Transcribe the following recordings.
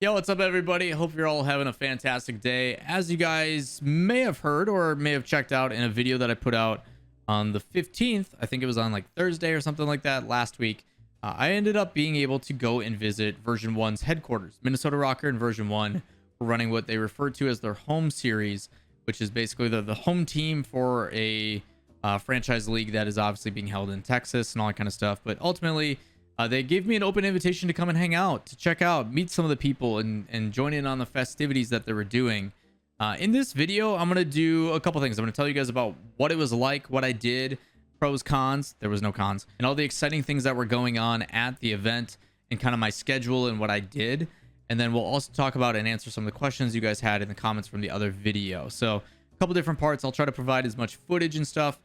Yo, what's up, everybody? Hope you're all having a fantastic day. As you guys may have heard or may have checked out in a video that I put out on the 15th, I think it was on like Thursday or something like that last week, I ended up being able to go and visit Version1's headquarters. Minnesota Rokkr and Version1 were running what they refer to as their home series, which is basically the home team for a franchise league that is obviously being held in Texas and all that kind of stuff. But ultimately, they gave me an open invitation to come and hang out, to check out, meet some of the people, and join in on the festivities that they were doing. In this video, I'm going to do a couple things. I'm going to tell you guys about what it was like, what I did, pros, cons. There was no cons. And all the exciting things that were going on at the event and kind of my schedule and what I did. And then we'll also talk about and answer some of the questions you guys had in the comments from the other video. So a couple different parts. I'll try to provide as much footage and stuff.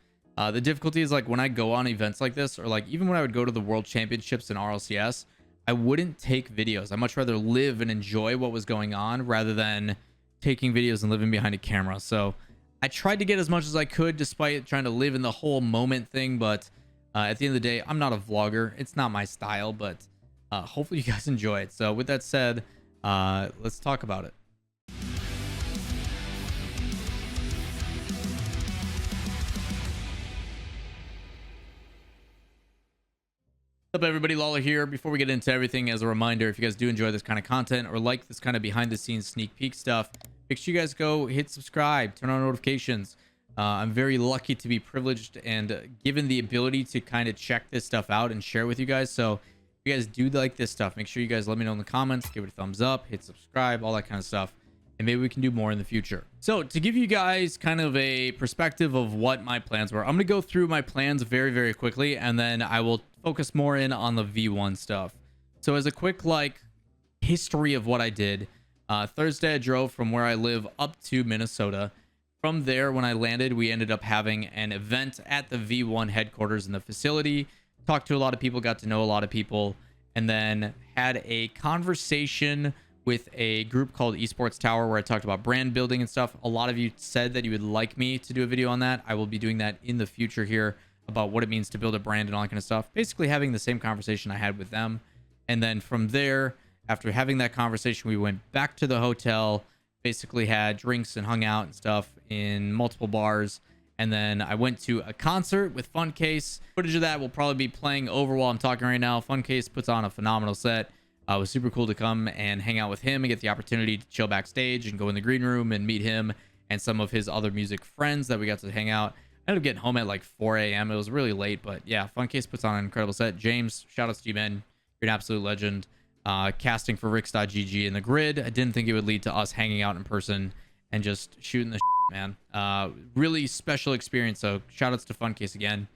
The difficulty is like when I go on events like this, or like even when I would go to the World Championships in RLCS, I wouldn't take videos. I'd much rather live and enjoy what was going on rather than taking videos and living behind a camera. So I tried to get as much as I could despite trying to live in the whole moment thing. But at the end of the day, I'm not a vlogger. It's not my style, but hopefully you guys enjoy it. So with that said, let's talk about it. What's up, everybody? Lawler here. Before we get into everything, as a reminder, if you guys do enjoy this kind of content or like this kind of behind the scenes sneak peek stuff, make sure you guys go hit subscribe, turn on notifications. I'm very lucky to be privileged and given the ability to kind of check this stuff out and share with you guys. So if you guys do like this stuff, make sure you guys let me know in the comments, give it a thumbs up, hit subscribe, all that kind of stuff, and maybe we can do more in the future. So to give you guys kind of a perspective of what my plans were, I'm going to go through my plans very, very quickly, and then I will focus more in on the V1 stuff. So as a quick like history of what I did, Thursday I drove from where I live up to Minnesota. From there, when I landed, we ended up having an event at the V1 headquarters in the facility, talked to a lot of people, got to know a lot of people, and then had a conversation with a group called Esports Tower where I talked about brand building and stuff. A lot of you said that you would like me to do a video on that. I will be doing that in the future here about what it means to build a brand and all that kind of stuff. Basically having the same conversation I had with them. And then from there, after having that conversation, we went back to the hotel, basically had drinks and hung out and stuff in multiple bars. And then I went to a concert with Funcase. Footage of that will probably be playing over while I'm talking right now. Funcase puts on a phenomenal set. It was super cool to come and hang out with him and get the opportunity to chill backstage and go in the green room and meet him and some of his other music friends that we got to hang out. I ended up getting home at like 4 a.m. It was really late, but yeah, Funcase puts on an incredible set. James, shout out to you, man. You're an absolute legend. Casting for Ricks.gg in the grid. I didn't think it would lead to us hanging out in person and just shooting the shit, man. Really special experience. So shout outs to Funcase again.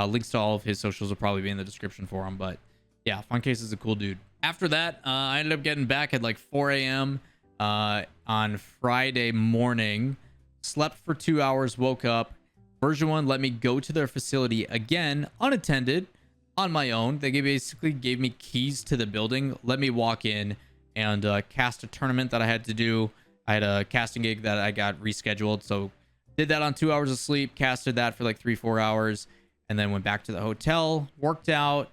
Links to all of his socials will probably be in the description for him. But yeah, Funcase is a cool dude. After that, I ended up getting back at like 4 a.m. On Friday morning. Slept for 2 hours, woke up. Version1 let me go to their facility again, unattended, on my own. They basically gave me keys to the building, let me walk in and cast a tournament that I had to do. I had a casting gig that I got rescheduled, so did that on 2 hours of sleep, casted that for like 3-4 hours, and then went back to the hotel, worked out.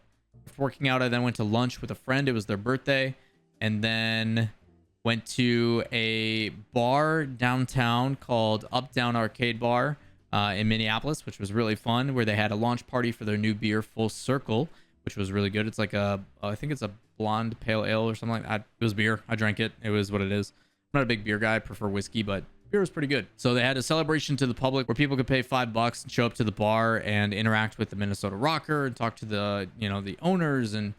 Working out, I then went to lunch with a friend. It was their birthday, and then went to a bar downtown called Up Down Arcade Bar in Minneapolis, which was really fun, where they had a launch party for their new beer, Full Circle, which was really good. It's like I think it's a blonde pale ale or something like that. It was beer. I drank it. It was what it is. I'm not a big beer guy. I prefer whiskey, but beer was pretty good. So they had a celebration to the public where people could pay $5 and show up to the bar and interact with the Minnesota Rokkr and talk to the, the owners and,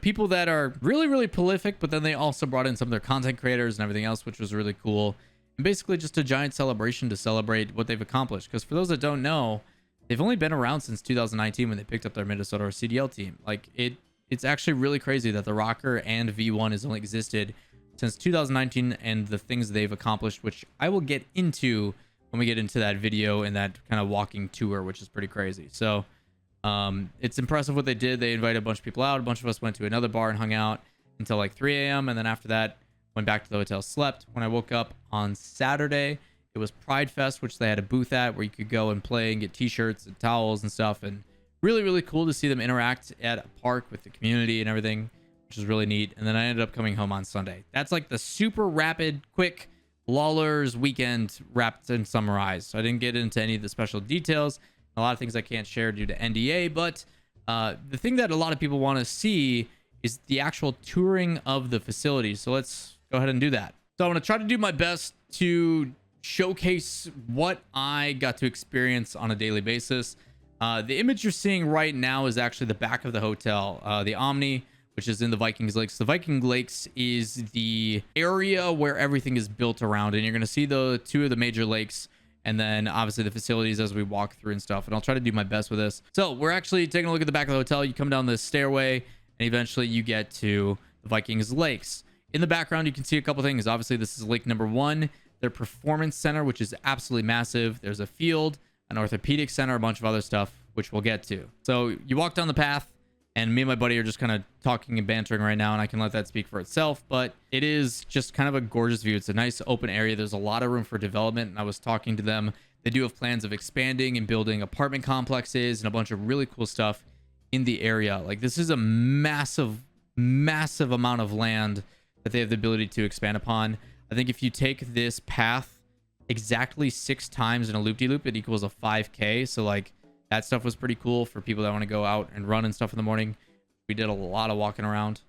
people that are really, really prolific, but then they also brought in some of their content creators and everything else, which was really cool. And basically just a giant celebration to celebrate what they've accomplished. Because for those that don't know, they've only been around since 2019 when they picked up their Minnesota CDL team. Like it's actually really crazy that the Rokkr and V1 has only existed since 2019 and the things they've accomplished, which I will get into when we get into that video and that kind of walking tour, which is pretty crazy. So it's impressive what they did. They invited a bunch of people out. A bunch of us went to another bar and hung out until like 3 a.m. And then after that, went back to the hotel, slept. When I woke up on Saturday, it was Pride Fest, which they had a booth at where you could go and play and get t-shirts and towels and stuff. And really, really cool to see them interact at a park with the community and everything. which is really neat. And then I ended up coming home on Sunday. That's like the super rapid, quick Lawler's weekend wrapped and summarized. So I didn't get into any of the special details. A lot of things I can't share due to NDA, but the thing that a lot of people want to see is the actual touring of the facility. So let's go ahead and do that. So I'm going to try to do my best to showcase what I got to experience on a daily basis. The image you're seeing right now is actually the back of the hotel, the Omni, which is in the Vikings Lakes. The Viking Lakes is the area where everything is built around, and you're going to see the two of the major lakes, and then obviously the facilities as we walk through and stuff. And I'll try to do my best with this. So we're actually taking a look at the back of the hotel. You come down this stairway, and eventually you get to the Vikings Lakes. In the background, you can see a couple things. Obviously, this is lake number 1, their performance center, which is absolutely massive. There's a field, an orthopedic center, a bunch of other stuff, which we'll get to. So you walk down the path, and me and my buddy are just kind of talking and bantering right now, and I can let that speak for itself. But it is just kind of a gorgeous view. It's a nice open area. There's a lot of room for development, and I was talking to them. They do have plans of expanding and building apartment complexes and a bunch of really cool stuff in the area. Like, this is a massive amount of land that they have the ability to expand upon. I think if you take this path exactly 6 times in a loop-de-loop, it equals a 5K. So like, that stuff was pretty cool for people that want to go out and run and stuff in the morning. We did a lot of walking around.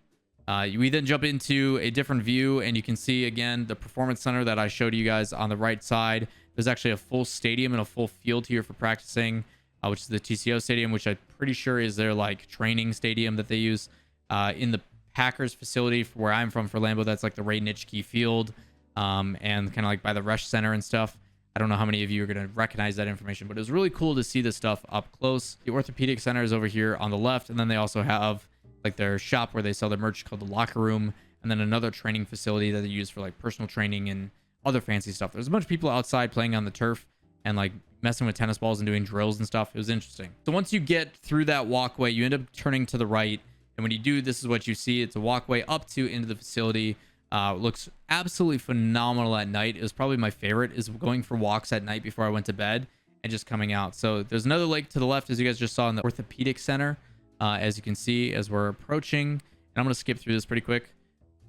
We then jump into a different view, and you can see again the performance center that I showed you guys on the right side. There's actually a full stadium and a full field here for practicing, which is the TCO stadium, which I'm pretty sure is their like training stadium that they use. In the Packers facility for where I'm from, for Lambeau, that's like the Ray Nitschke field, and kind of like by the Rush Center and stuff. I don't know how many of you are going to recognize that information, but it was really cool to see this stuff up close. The orthopedic center is over here on the left, and then they also have like their shop where they sell their merch called the Locker Room, and then another training facility that they use for like personal training and other fancy stuff. There's a bunch of people outside playing on the turf and like messing with tennis balls and doing drills and stuff. It was interesting. So once you get through that walkway, you end up turning to the right, and when you do, this is what you see. It's a walkway up to into the facility. Looks absolutely phenomenal at night. It was probably my favorite, is going for walks at night before I went to bed and just coming out. So there's another lake to the left, as you guys just saw in the orthopedic center, as you can see as we're approaching. And I'm going to skip through this pretty quick.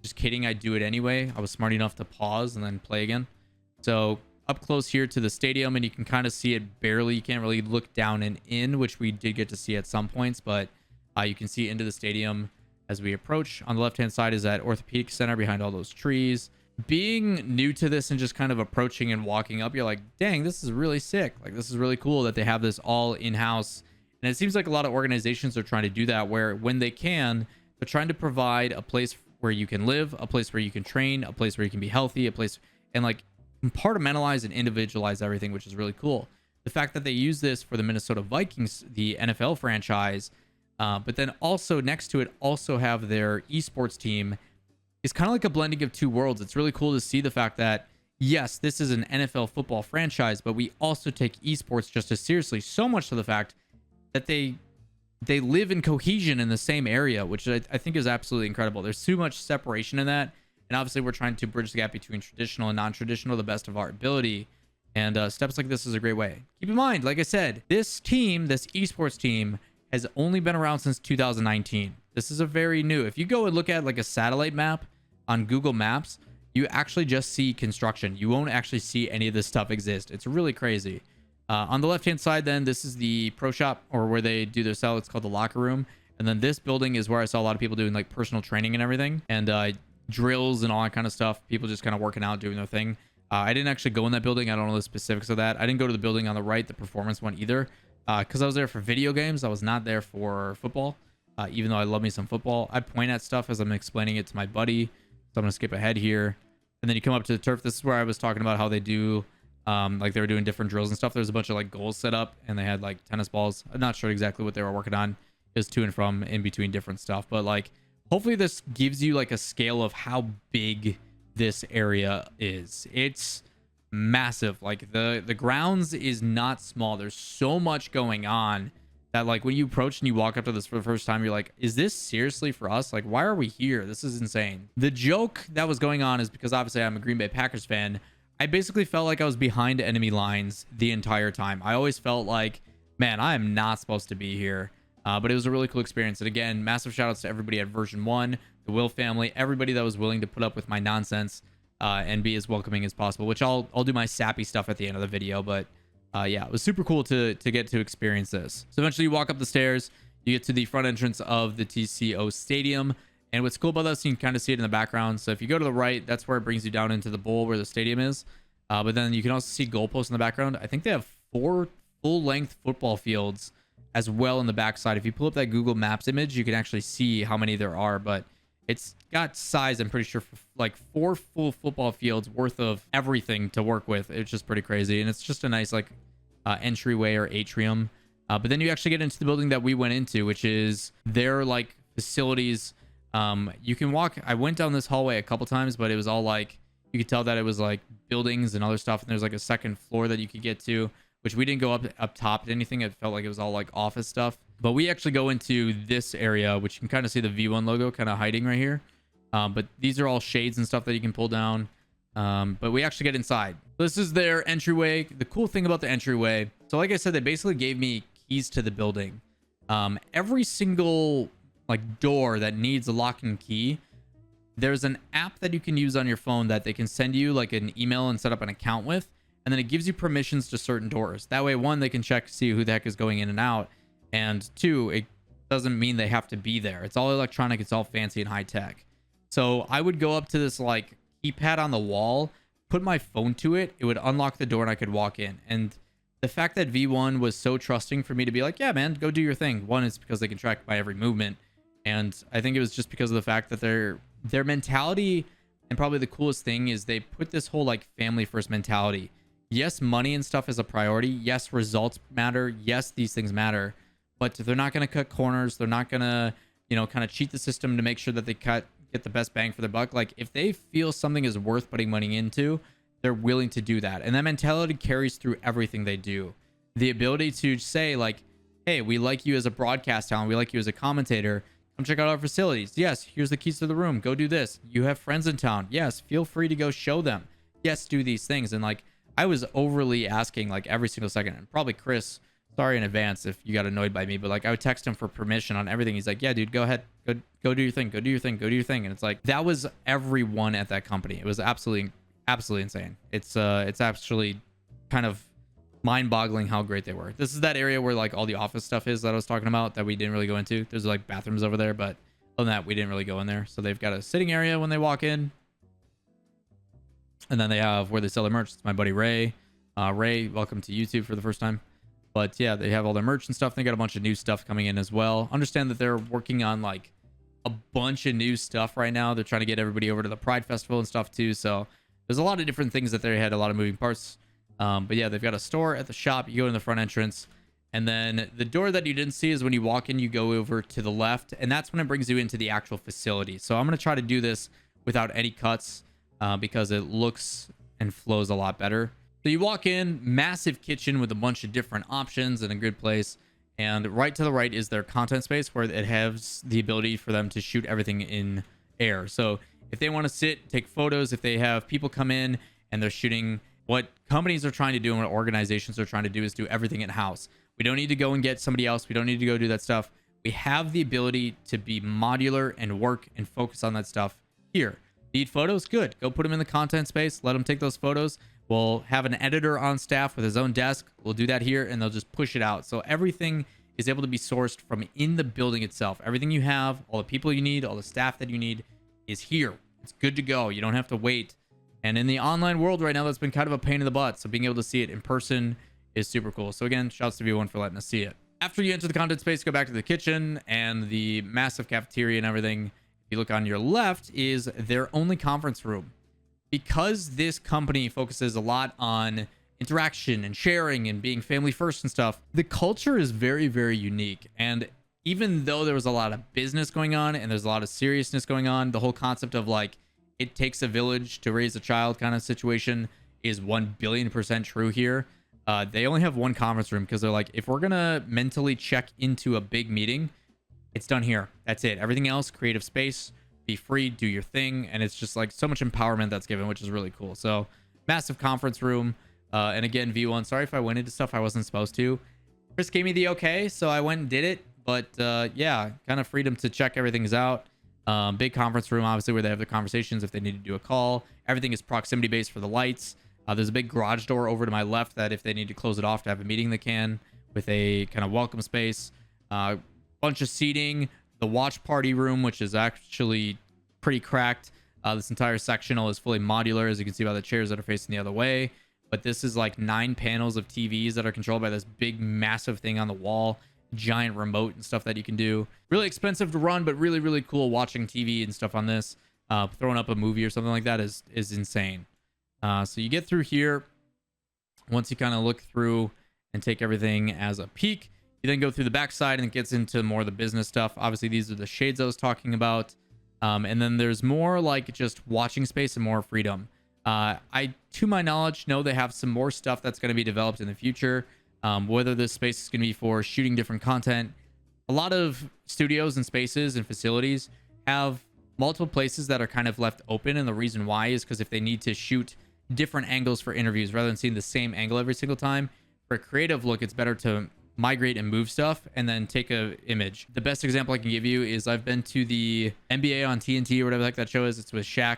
Just kidding, I do it anyway. I was smart enough to pause and then play again. So up close here to the stadium, and you can kind of see it barely. You can't really look down and in, which we did get to see at some points, but you can see into the stadium as we approach. On the left-hand side is that orthopedic center behind all those trees. Being new to this and just kind of approaching and walking up, you're like, dang, this is really sick. Like, this is really cool that they have this all in-house. And it seems like a lot of organizations are trying to do that, where when they can, they're trying to provide a place where you can live, a place where you can train, a place where you can be healthy, a place, and like compartmentalize and individualize everything, which is really cool. The fact that they use this for the Minnesota Vikings, the NFL franchise, but then also next to it also have their esports team, is kind of like a blending of two worlds. It's really cool to see the fact that, yes, this is an NFL football franchise, but we also take esports just as seriously, so much to the fact that they live in cohesion in the same area, which I think is absolutely incredible. There's too much separation in that, and obviously we're trying to bridge the gap between traditional and non-traditional the best of our ability, and steps like this is a great way. Keep in mind, like I said, this team, this esports team, has only been around since 2019. This is a very new. If you go and look at like a satellite map on Google Maps, you actually just see construction. You won't actually see any of this stuff exist. It's really crazy. On the left-hand side, then, this is the pro shop, or where they do their sell. It's called the Locker Room. And then this building is where I saw a lot of people doing like personal training and everything, and drills and all that kind of stuff. People just kind of working out, doing their thing. I didn't actually go in that building. I don't know the specifics of that. I didn't go to the building on the right, the performance one, either, because I was there for video games. I was not there for football, even though I love me some football. I point at stuff as I'm explaining it to my buddy, so I'm going to skip ahead here. And then you come up to the turf. This is where I was talking about how they do, like they were doing different drills and stuff. There's a bunch of like goals set up, and they had like tennis balls. I'm not sure exactly what they were working on. It was to and from in between different stuff. But like, hopefully this gives you like a scale of how big this area is. It's massive. Like the grounds is not small. There's so much going on that like when you approach and you walk up to this for the first time, you're like, is this seriously for us? Like, why are we here? This is insane. The joke that was going on is because obviously I'm a Green Bay Packers fan. I basically felt like I was behind enemy lines the entire time. I always felt like, man, I am not supposed to be here. But it was a really cool experience. And again, massive shout outs to everybody at Version1 the Will family, everybody that was willing to put up with my nonsense and be as welcoming as possible, which I'll do my sappy stuff at the end of the video. But yeah, it was super cool to get to experience this. So eventually you walk up the stairs, you get to the front entrance of the TCO Stadium. And what's cool about this, you can kind of see it in the background. So if you go to the right, that's where it brings you down into the bowl where the stadium is. But then you can also see goalposts in the background. I think they have 4 full-length football fields as well in the backside. If you pull up that Google Maps image, you can actually see how many there are. But it's got size, I'm pretty sure, for like 4 full football fields worth of everything to work with. It's just pretty crazy. And it's just a nice like entryway or atrium. But then you actually get into the building that we went into, which is their like facilities. You can walk. I went down this hallway a couple times, but it was all like, you could tell that it was like buildings and other stuff. And there's like a second floor that you could get to, which we didn't go up top to anything. It felt like it was all like office stuff. But we actually go into this area, which you can kind of see the V1 logo kind of hiding right here. But these are all shades and stuff that you can pull down. But we actually get inside. This is their entryway. The cool thing about the entryway, so like I said, they basically gave me keys to the building. Every single like door that needs a lock and key, there's an app that you can use on your phone that they can send you like an email and set up an account with, and then it gives you permissions to certain doors. That way, 1, they can check to see who the heck is going in and out, and 2, it doesn't mean they have to be there. It's all electronic, it's all fancy and high tech. So I would go up to this like keypad on the wall, put my phone to it, it would unlock the door and I could walk in. And the fact that V1 was so trusting for me to be like, yeah man, go do your thing. 1 is because they can track my every movement, and I think it was just because of the fact that their mentality, and probably the coolest thing, is they put this whole like family first mentality. Yes, money and stuff is a priority. Yes, results matter. Yes, these things matter, but they're not going to cut corners. They're not going to, you know, kind of cheat the system to make sure that they get the best bang for the buck. Like if they feel something is worth putting money into, they're willing to do that. And that mentality carries through everything they do. The ability to say like, hey, we like you as a broadcast talent. We like you as a commentator. Come check out our facilities. Yes, here's the keys to the room. Go do this. You have friends in town. Yes, feel free to go show them. Yes, do these things. And like, I was overly asking like every single second. And probably Chris, sorry in advance if you got annoyed by me, but like I would text him for permission on everything. He's like, yeah, dude, go ahead. Go do your thing. Go do your thing. Go do your thing. And it's like, that was everyone at that company. It was absolutely insane. It's actually kind of mind-boggling how great they were. This is that area where like all the office stuff is that I was talking about that we didn't really go into. There's like bathrooms over there, but other than that, we didn't really go in there. So they've got a sitting area when they walk in, and then they have where they sell their merch. It's my buddy Ray. Ray, welcome to YouTube for the first time. But yeah, they have all their merch and stuff. They got a bunch of new stuff coming in as well. Understand that they're working on like a bunch of new stuff right now. They're trying to get everybody over to the Pride Festival and stuff too. So there's a lot of different things that they had, a lot of moving parts. But yeah, they've got a store at the shop. You go in the front entrance, and then the door that you didn't see is when you walk in, you go over to the left, and that's when it brings you into the actual facility. So I'm going to try to do this without any cuts because it looks and flows a lot better. So you walk in, massive kitchen with a bunch of different options and a good place. And right to the right is their content space where it has the ability for them to shoot everything in air. So if they want to sit, take photos, if they have people come in and they're shooting, what companies are trying to do and what organizations are trying to do is do everything in-house. We don't need to go and get somebody else. We don't need to go do that stuff. We have the ability to be modular and work and focus on that stuff here. Need photos? Good. Go put them in the content space. Let them take those photos. We'll have an editor on staff with his own desk. We'll do that here, and they'll just push it out. So everything is able to be sourced from in the building itself. Everything you have, all the people you need, all the staff that you need is here. It's good to go. You don't have to wait. And in the online world right now, that's been kind of a pain in the butt. So being able to see it in person is super cool. So again, shouts to V1 for letting us see it. After you enter the content space, go back to the kitchen and the massive cafeteria and everything. If you look on your left is their only conference room. Because this company focuses a lot on interaction and sharing and being family first and stuff, the culture is very, very unique. And even though there was a lot of business going on and there's a lot of seriousness going on, the whole concept of like, it takes a village to raise a child kind of situation is 1,000,000,000% true here. They only have one conference room because they're like, if we're going to mentally check into a big meeting, it's done here. That's it. Everything else, creative space, be free, do your thing. And it's just like so much empowerment that's given, which is really cool. So massive conference room. And again, V1, sorry if I went into stuff I wasn't supposed to. Chris gave me the okay, so I went and did it. But yeah, kind of freedom to check everything's out. Big conference room, obviously, where they have the conversations if they need to do a call. Everything is proximity based for the lights. There's a big garage door over to my left that if they need to close it off to have a meeting, they can, with a kind of welcome space. Bunch of seating. The watch party room, which is actually pretty cracked. This entire sectional is fully modular, as you can see by the chairs that are facing the other way. But this is like 9 panels of TVs that are controlled by this big, massive thing on the wall. Giant remote and stuff that you can do. Really expensive to run, but really, really cool watching TV and stuff on this. Throwing up a movie or something like that is insane. So you get through here. Once you kind of look through and take everything as a peek, you then go through the backside and it gets into more of the business stuff. Obviously, these are the shades I was talking about. And then there's more like just watching space and more freedom. I, to my knowledge, know they have some more stuff that's going to be developed in the future. Whether this space is going to be for shooting different content. A lot of studios and spaces and facilities have multiple places that are kind of left open. And the reason why is because if they need to shoot different angles for interviews rather than seeing the same angle every single time, for a creative look, it's better to migrate and move stuff and then take a image. The best example I can give you is I've been to the NBA on TNT or whatever the heck that show is. It's with Shaq,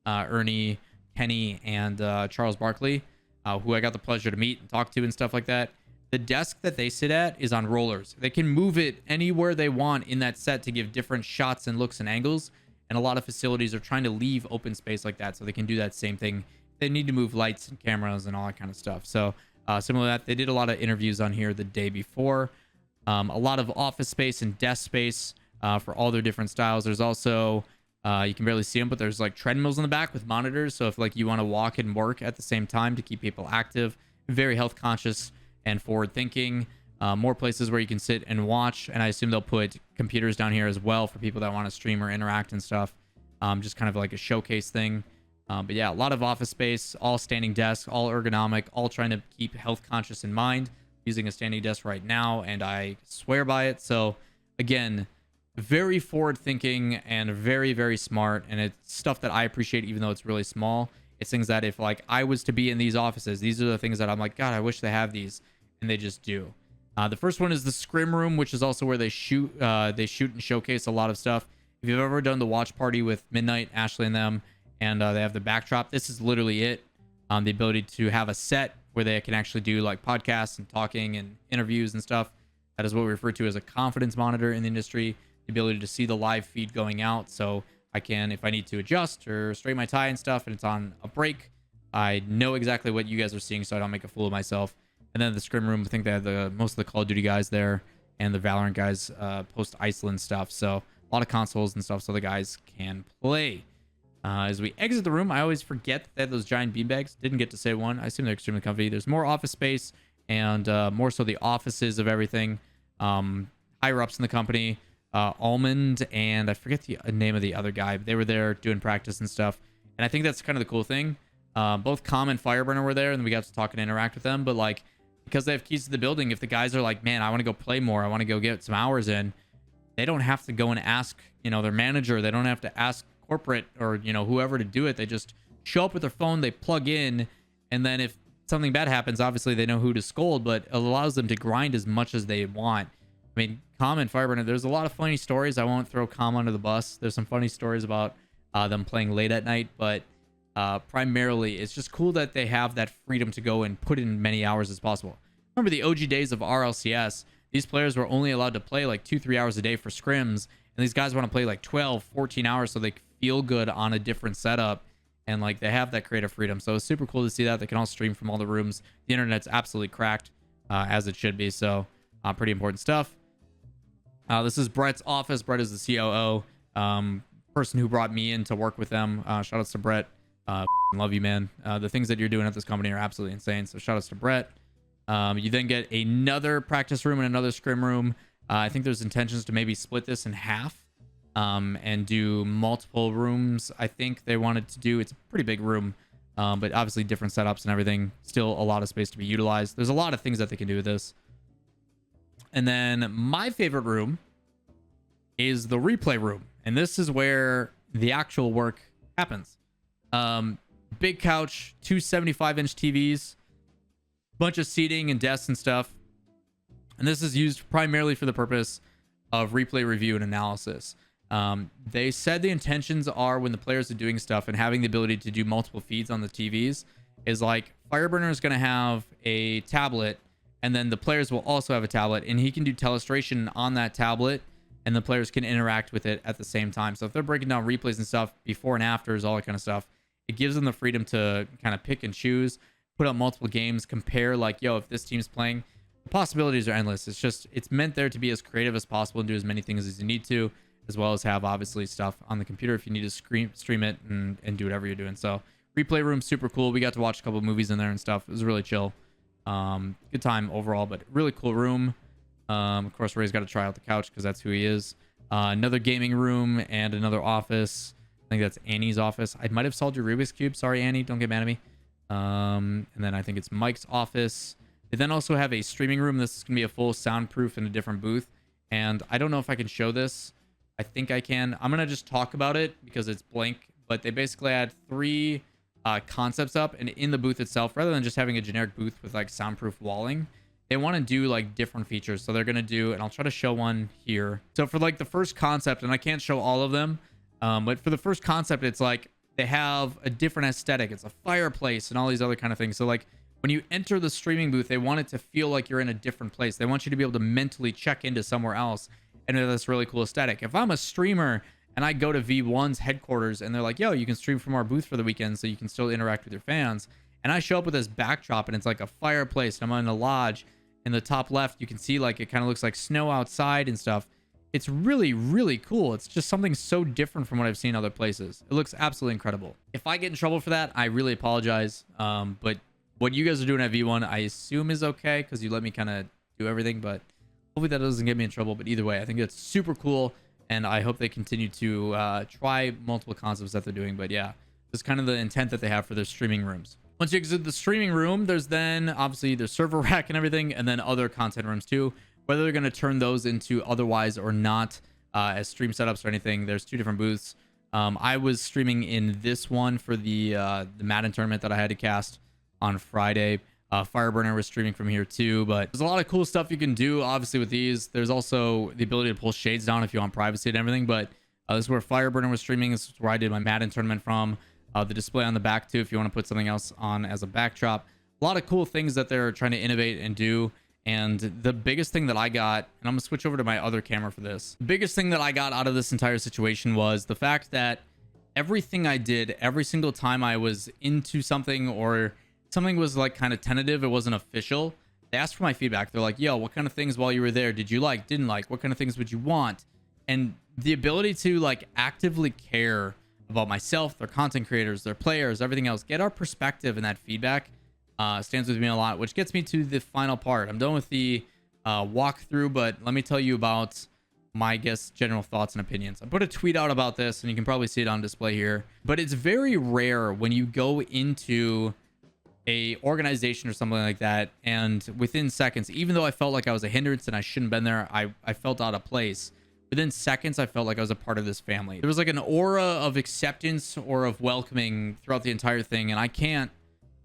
Ernie, Kenny, and Charles Barkley, who I got the pleasure to meet and talk to and stuff like that. The desk that they sit at is on rollers. They can move it anywhere they want in that set to give different shots and looks and angles. And a lot of facilities are trying to leave open space like that so they can do that same thing. They need to move lights and cameras and all that kind of stuff. So similar to that, they did a lot of interviews on here the day before. A lot of office space and desk space for all their different styles. There's also, you can barely see them, but there's like treadmills in the back with monitors. So if like you want to walk and work at the same time to keep people active, very health conscious and forward thinking. More places where you can sit and watch, and I assume they'll put computers down here as well for people that want to stream or interact and stuff. Just kind of like a showcase thing. But yeah, a lot of office space, all standing desks, all ergonomic, all trying to keep health conscious in mind. Using a standing desk right now, and I swear by it. So again, very forward thinking and very, very smart, and it's stuff that I appreciate even though it's really small. It's things that if like I was to be in these offices, these are the things that I'm like, God, I wish they have these, and they just do. The first one is the scrim room, which is also where they shoot and showcase a lot of stuff. If you've ever done the watch party with Midnight, Ashley, and them, and they have the backdrop, this is literally it. The ability to have a set where they can actually do like podcasts and talking and interviews and stuff. That is what we refer to as a confidence monitor in the industry. The ability to see the live feed going out, so I can, if I need to adjust or straighten my tie and stuff, and it's on a break, I know exactly what you guys are seeing, so I don't make a fool of myself. And then the scrim room, I think they have most of the Call of Duty guys there, and the Valorant guys post Iceland stuff. So a lot of consoles and stuff, so the guys can play. As we exit the room, I always forget that they have those giant beanbags. Didn't get to say one. I assume they're extremely comfy. There's more office space, and more so the offices of everything. Higher ups in the company. Almond and I forget the name of the other guy, but they were there doing practice and stuff, and I think that's kind of the cool thing. Both Com and Fireburner were there, and we got to talk and interact with them. But like, because they have keys to the building, if the guys are like, man, I want to go play more, I want to go get some hours in, they don't have to go and ask their manager. They don't have to ask corporate or whoever to do it. They just show up with their phone, they plug in, and then if something bad happens, obviously they know who to scold, but it allows them to grind as much as they want. I mean, Com and Fireburner, there's a lot of funny stories. I won't throw Com under the bus. There's some funny stories about them playing late at night, but primarily it's just cool that they have that freedom to go and put in many hours as possible. Remember the OG days of RLCS, these players were only allowed to play like 2-3 hours a day for scrims, and these guys want to play like 12-14 hours so they feel good on a different setup, and like they have that creative freedom. So it's super cool to see that they can all stream from all the rooms. The internet's absolutely cracked, as it should be. So pretty important stuff. This is Brett's office. Brett is the COO, person who brought me in to work with them. Shout outs to Brett. Love you, man. The things that you're doing at this company are absolutely insane. So shout outs to Brett. You then get another practice room and another scrim room. I think there's intentions to maybe split this in half and do multiple rooms. I think they wanted to do, it's a pretty big room, but obviously different setups and everything. Still a lot of space to be utilized. There's a lot of things that they can do with this. And then my favorite room is the replay room. And this is where the actual work happens. Big couch, two 75-inch TVs, bunch of seating and desks and stuff. And this is used primarily for the purpose of replay review and analysis. They said the intentions are when the players are doing stuff and having the ability to do multiple feeds on the TVs is like Fireburner is going to have a tablet, and then the players will also have a tablet, and he can do telestration on that tablet, and the players can interact with it at the same time. So if they're breaking down replays and stuff, before and afters, all that kind of stuff, it gives them the freedom to kind of pick and choose, put up multiple games, compare like, yo, if this team's playing, the possibilities are endless. It's meant there to be as creative as possible and do as many things as you need to, as well as have obviously stuff on the computer if you need to stream it and do whatever you're doing. So replay room, super cool. We got to watch a couple of movies in there and stuff. It was really chill. Good time overall, but really cool room. Of course, Ray's got to try out the couch because that's who he is. Another gaming room and another office. I think that's Annie's office. I might have sold your Rubik's Cube. Sorry, Annie. Don't get mad at me. And then I think it's Mike's office. They then also have a streaming room. This is going to be a full soundproof in a different booth. And I don't know if I can show this. I think I can. I'm going to just talk about it because it's blank. But they basically had 3 concepts up. And in the booth itself, rather than just having a generic booth with like soundproof walling, they want to do like different features. So they're going to do, and I'll try to show one here. So for like the first concept, and I can't show all of them, but for the first concept, it's like they have a different aesthetic. It's a fireplace and all these other kind of things. So like when you enter the streaming booth, they want it to feel like you're in a different place. They want you to be able to mentally check into somewhere else and have this really cool aesthetic. If I'm a streamer and I go to V1's headquarters and they're like, yo, you can stream from our booth for the weekend so you can still interact with your fans. And I show up with this backdrop and it's like a fireplace and I'm in a lodge. In the top left, you can see like it kind of looks like snow outside and stuff. It's really, really cool. It's just something so different from what I've seen other places. It looks absolutely incredible. If I get in trouble for that, I really apologize. But what you guys are doing at V1, I assume is okay because you let me kind of do everything. But hopefully that doesn't get me in trouble. But either way, I think it's super cool. And I hope they continue to try multiple concepts that they're doing. But yeah, that's kind of the intent that they have for their streaming rooms. Once you exit the streaming room, there's then obviously the server rack and everything, and then other content rooms too. Whether they're going to turn those into otherwise or not as stream setups or anything, there's 2 different booths. I was streaming in this one for the Madden tournament that I had to cast on Friday. Fireburner was streaming from here too, but there's a lot of cool stuff you can do obviously with these. There's also the ability to pull shades down if you want privacy and everything, but this is where Fireburner was streaming. This is where I did my Madden tournament from. The display on the back too, if you want to put something else on as a backdrop. A lot of cool things that they're trying to innovate and do. And the biggest thing that I got, and I'm gonna switch over to my other camera for this. The biggest thing that I got out of this entire situation was the fact that everything I did, every single time I was into something or something was like kind of tentative, it wasn't official, they asked for my feedback. They're like, yo, what kind of things while you were there did you like, didn't like? What kind of things would you want? And the ability to like actively care about myself, their content creators, their players, everything else, get our perspective, and that feedback stands with me a lot, which gets me to the final part. I'm done with the walkthrough, but let me tell you about my general thoughts and opinions. I put a tweet out about this and you can probably see it on display here, but it's very rare when you go into a organization or something like that and within seconds, even though I felt like I was a hindrance and I shouldn't have been there, I felt out of place. Within seconds, I felt like I was a part of this family. There was like an aura of acceptance or of welcoming throughout the entire thing. And I can't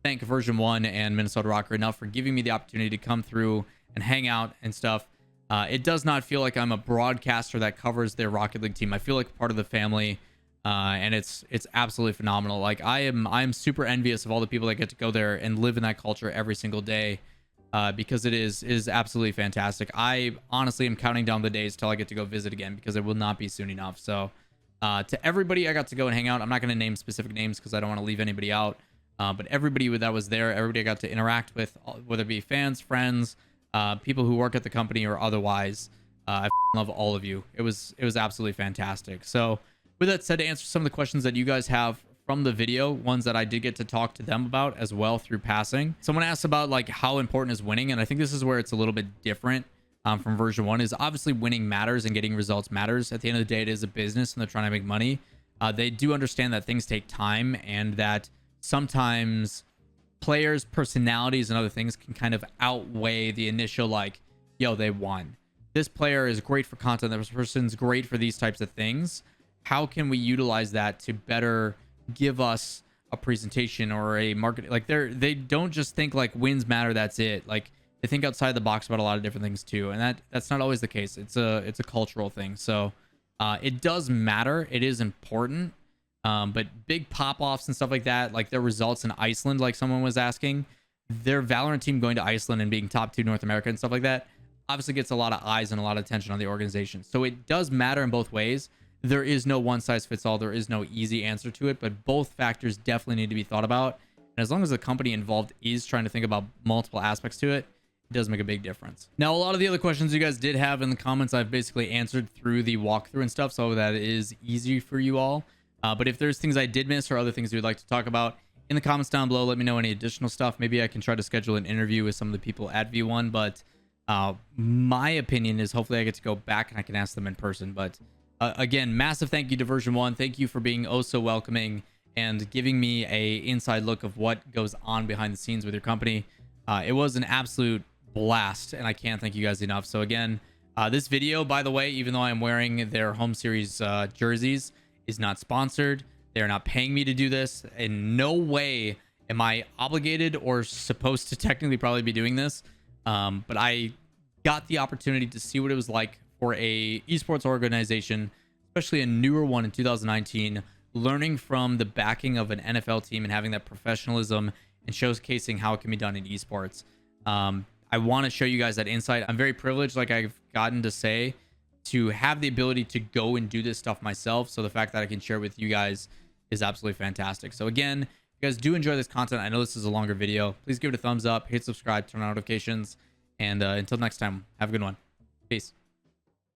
thank Version1 and Minnesota Rokkr enough for giving me the opportunity to come through and hang out and stuff. It does not feel like I'm a broadcaster that covers their Rocket League team. I feel like part of the family, and it's absolutely phenomenal. Like I'm super envious of all the people that get to go there and live in that culture every single day. Because it is absolutely fantastic. I honestly am counting down the days till I get to go visit again because it will not be soon enough. So to everybody I got to go and hang out, I'm not going to name specific names because I don't want to leave anybody out. But everybody that was there, everybody I got to interact with, whether it be fans, friends, people who work at the company or otherwise, I love all of you. It was absolutely fantastic. So with that said, to answer some of the questions that you guys have from the video, ones that I did get to talk to them about as well through passing. Someone asked about like how important is winning, and I think this is where it's a little bit different from Version1. Is obviously winning matters and getting results matters. At the end of the day, it is a business and they're trying to make money. They do understand that things take time and that sometimes players' personalities and other things can kind of outweigh the initial like, yo, they won. This player is great for content. This person's great for these types of things. How can we utilize that to better give us a presentation or a market? Like they don't just think like wins matter, that's it. Like they think outside the box about a lot of different things too, and that's not always the case. It's a cultural thing. So It does matter. It is important. But big pop-offs and stuff like that, like their results in Iceland, like someone was asking, their Valorant team going to Iceland and being top 2 North America and stuff like that, obviously gets a lot of eyes and a lot of attention on the organization. So it does matter in both ways. There is no one size fits all. There is no easy answer to it, but both factors definitely need to be thought about. And as long as the company involved is trying to think about multiple aspects to it, it does make a big difference. Now, a lot of the other questions you guys did have in the comments, I've basically answered through the walkthrough and stuff, so that is easy for you all. But if there's things I did miss or other things you'd like to talk about in the comments down below, let me know any additional stuff. Maybe I can try to schedule an interview with some of the people at V1, but my opinion is hopefully I get to go back and I can ask them in person. But again, massive thank you to Version1. Thank you for being oh so welcoming and giving me a inside look of what goes on behind the scenes with your company. It was an absolute blast, and I can't thank you guys enough. So again, this video, by the way, even though I'm wearing their home series jerseys, is not sponsored. They're not paying me to do this. In no way am I obligated or supposed to technically probably be doing this. But I got the opportunity to see what it was like for a esports organization, especially a newer one in 2019, learning from the backing of an NFL team and having that professionalism and showcasing how it can be done in esports. I want to show you guys that insight. I'm very privileged, like I've gotten to say, to have the ability to go and do this stuff myself. So the fact that I can share with you guys is absolutely fantastic. So again, if you guys do enjoy this content, I know this is a longer video, please give it a thumbs up, hit subscribe, turn on notifications, and until next time, have a good one. Peace.